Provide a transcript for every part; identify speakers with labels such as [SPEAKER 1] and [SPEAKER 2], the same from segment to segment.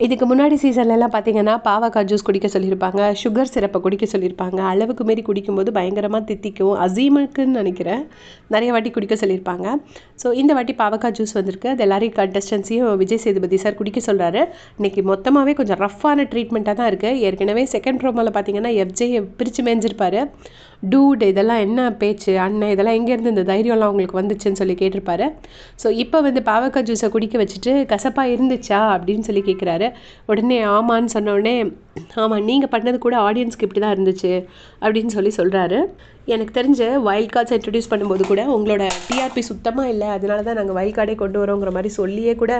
[SPEAKER 1] இதுக்கு முன்னாடி சீசன்லலாம் பார்த்தீங்கன்னா பாவக்காய் ஜூஸ் குடிக்க சொல்லியிருப்பாங்க, சுகர் சிரப்பை குடிக்க சொல்லியிருப்பாங்க. அளவுக்கு மீறி குடிக்கும்போது பயங்கரமாக தித்திக்கும். அசீமுக்குன்னு நினைக்கிறேன் நிறைய வாட்டி குடிக்க சொல்லியிருப்பாங்க. ஸோ இந்த வாட்டி பாவக்காய் ஜூஸ் வந்திருக்கு. அது எல்லாரையும் கண்டஸ்டன்ஸையும் விஜய் சேதுபதி சார் குடிக்க சொல்கிறாரு. இன்றைக்கி மொத்தமாகவே கொஞ்சம் ரஃப்பான ட்ரீட்மெண்ட்டாக தான் இருக்குது. ஏற்கனவே செகண்ட் ப்ரோமோவில் பார்த்தீங்கன்னா எஃப்ஜே பிரித்து மேய்ஞ்சிருப்பார். டூட் இதெல்லாம் என்ன பேச்சு, அண்ணன் இதெல்லாம் எங்கேருந்து இந்த தைரியம்லாம் உங்களுக்கு வந்துச்சுன்னு சொல்லி கேட்டிருப்பாரு. ஸோ இப்போ வந்து பாவக்காய் ஜூஸை குடிக்க வச்சுட்டு கசப்பாக இருந்துச்சா அப்படின்னு சொல்லி கேட்குறாரு. உடனே ஆமான்னு சொன்னோடனே, ஆமாம் நீங்கள் பண்ணது கூட ஆடியன்ஸ்க்கு இப்படி தான் இருந்துச்சு அப்படின்னு சொல்கிறாரு. எனக்கு தெரிஞ்ச வைல்ட் கார்ட்ஸ் இன்ட்ரடியூஸ் பண்ணும்போது கூட உங்களோட டிஆர்பி சுத்தமாக இல்லை, அதனால தான் நாங்கள் வைல்ட் கார்டே கொண்டு வரோங்கிற மாதிரி சொல்லியே கூட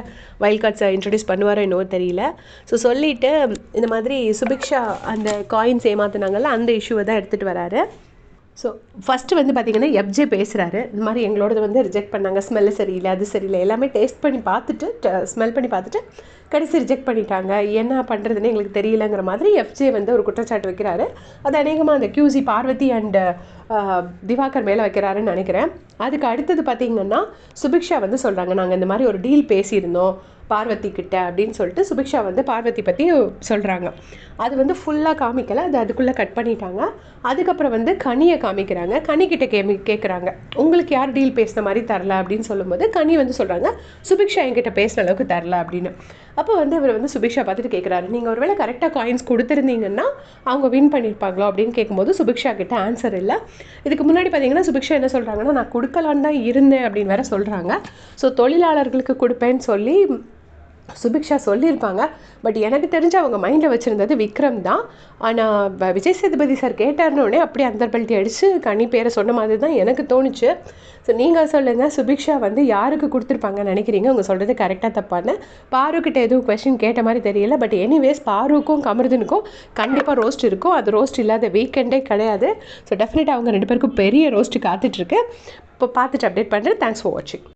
[SPEAKER 1] வைல்ட் கார்ட்ஸை இன்ட்ரடியூஸ் பண்ணுவாரோ என்னவோ தெரியல. ஸோ சொல்லிவிட்டு இந்த மாதிரி சுபிக்ஷா அந்த காயின்ஸ் ஏமாத்தினாங்கல்ல, அந்த இஷ்யூவை தான் எடுத்துகிட்டு வராரு. ஸோ ஃபஸ்ட்டு வந்து பார்த்திங்கன்னா எஃப்ஜே பேசுகிறாரு. இந்த மாதிரி எங்களோடது வந்து ரிஜெக்ட் பண்ணாங்க, ஸ்மெல்லு சரியில்லை, அது சரியில்லை, எல்லாமே டேஸ்ட் பண்ணி பார்த்துட்டு ஸ்மெல் பண்ணி பார்த்துட்டு கடைசி ரிஜெக்ட் பண்ணிட்டாங்க, என்ன பண்ணுறதுன்னு எங்களுக்கு தெரியலங்கிற மாதிரி எஃப்ஜே வந்து ஒரு குற்றச்சாட்டு வைக்கிறாரு. அது அநேகமாக அந்த QC பார்வதி அண்ட் திவாகர் மேலே வைக்கிறாருன்னு நினைக்கிறேன். அதுக்கு அடுத்தது பார்த்திங்கன்னா சுபிக்ஷா வந்து சொல்கிறாங்க, நாங்கள் இந்த மாதிரி ஒரு டீல் பேசியிருந்தோம் பார்வதி கிட்ட அப்படின்னு சொல்லிட்டு சுபிக்ஷா வந்து பார்வதி பற்றி சொல்கிறாங்க. அது வந்து ஃபுல்லாக காமிக்கலை, அது அதுக்குள்ளே கட் பண்ணிட்டாங்க. அதுக்கப்புறம் வந்து கனியை காமிக்கிறாங்க. கனிக்கிட்ட கேட்குறாங்க, உங்களுக்கு யார் டீல் பேசின மாதிரி தரல அப்படின்னு சொல்லும்போது கனி வந்து சொல்கிறாங்க, சுபிக்ஷா என்கிட்ட பேசின அளவுக்கு தரல அப்படின்னு. அப்போ வந்து இவர் வந்து சுபிக்ஷா பார்த்துட்டு கேட்குறாரு, நீங்கள் ஒருவேளை கரெக்டாக காயின்ஸ் கொடுத்துருந்தீங்கன்னா அவங்க வின் பண்ணியிருப்பாங்களோ அப்படின்னு கேட்கும்போது சுபிக்ஷா கிட்ட ஆன்சர் இல்லை. இதுக்கு முன்னாடி பார்த்தீங்கன்னா சுபிக்ஷா என்ன சொல்கிறாங்கன்னா, நான் கொடுக்கலான்னு தான் இருந்தேன் அப்படின்னு வேற சொல்கிறாங்க. ஸோ தொழிலாளர்களுக்கு கொடுப்பேன்னு சொல்லி சுபிக்ஷா சொல்லியிருப்பாங்க. பட் எனக்கு தெரிஞ்சு அவங்க மைண்டில் வச்சுருந்தது விக்ரம் தான். ஆனால் விஜய் சேதுபதி சார் கேட்டார்னோடனே அப்படியே அந்தர்பல்ட்டி அடித்து கனி பேரை சொன்ன மாதிரி தான் எனக்கு தோணுச்சு. ஸோ நீங்கள் சொல்லுங்கள், சுபிக்ஷா வந்து யாருக்கு கொடுத்துருப்பாங்கன்னு நினைக்கிறீங்க? அவங்க சொல்கிறது கரெக்டாக தப்பான்னு. பாருக்கிட்ட எதுவும் கொஷின் கேட்ட மாதிரி தெரியல. பட் எனிவேஸ் பாருக்கும் கமருதனுக்கும் கண்டிப்பாக ரோஸ்ட் இருக்கும். அது ரோஸ்ட் இல்லாத வீக்கெண்டே கிடையாது. ஸோ டெஃபினட்டாக அவங்க 2 பேருக்கும் பெரிய ரோஸ்ட்டு காத்துட்ருக்கு. இப்போ பார்த்துட்டு அப்டேட் பண்ணுறேன். தேங்க்ஸ் ஃபார் வாட்சிங்.